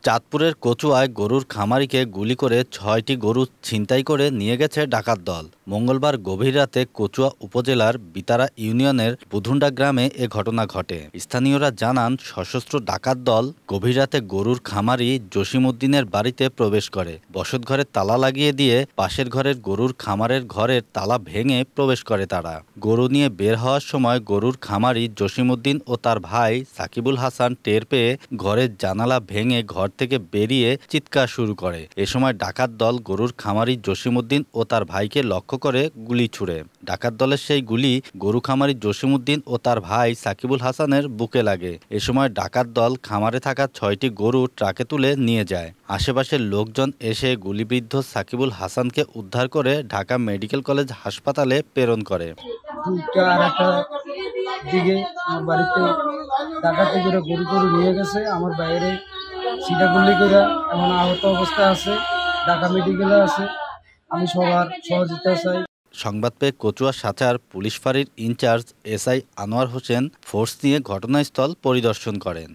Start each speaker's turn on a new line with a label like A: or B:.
A: চাঁদপুরের কচুয়ায় গরুর খামারিকে গুলি করে ৬টি গরু ছিনতাই করে নিয়ে গেছে ডাকাত দল। মঙ্গলবার গভীর রাতে কচুয়া উপজেলার বিতারা ইউনিয়নের বুধুন্ডা গ্রামে এ ঘটনা ঘটে। স্থানীয়রা জানান, সশস্ত্র ডাকাত দল গভীর রাতে গরুর খামারি জসিমউদ্দিনের বাড়িতে প্রবেশ করে। বসতঘরে তালা লাগিয়ে দিয়ে পাশের ঘরের গরুর খামারের ঘরের তালা ভেঙে প্রবেশ করে তারা। গরু নিয়ে বের হওয়ার সময় গরুর খামারি জসিমউদ্দিন ও তার ভাই সাকিবুল হাসান টের পেয়ে ঘরের জানালা ভেঙে ঘর থেকে বেরিয়ে চিৎকার শুরু করে। এ সময় ডাকাত দল গরুর খামারি জসিমউদ্দিন ও তার ভাইকে লক্ষ্য করে গুলি ছুড়ে। ডাকাত দলের সেই গুলি গরু খামারি জসিমউদ্দিন ও তার ভাই সাকিবুল হাসানের বুকে লাগে। এ সময় ডাকাত দল খামারে থাকা ৬টি গরু ট্রাকে তুলে নিয়ে যায়। আশেপাশের লোকজন এসে গুলিবিদ্ধ সাকিবুল হাসানকে উদ্ধার করে ঢাকা মেডিকেল কলেজ হাসপাতালে প্রেরণ করে।
B: দিকে আমার বাড়িতে ডাকাতি করে গরু নিয়ে গেছে। আমার বাইরে সিটাগুলি করে এমন আহত অবস্থায় আছে, ঢাকা মেডিকেলে আছে। আমি সবার সহযোগিতা চাই।
A: সংবাদ পেয়ে কচুয়া সাচার পুলিশ ফাঁড়ির in charge SI Anwar Hossain force নিয়ে ঘটনাস্থল পরিদর্শন করেন।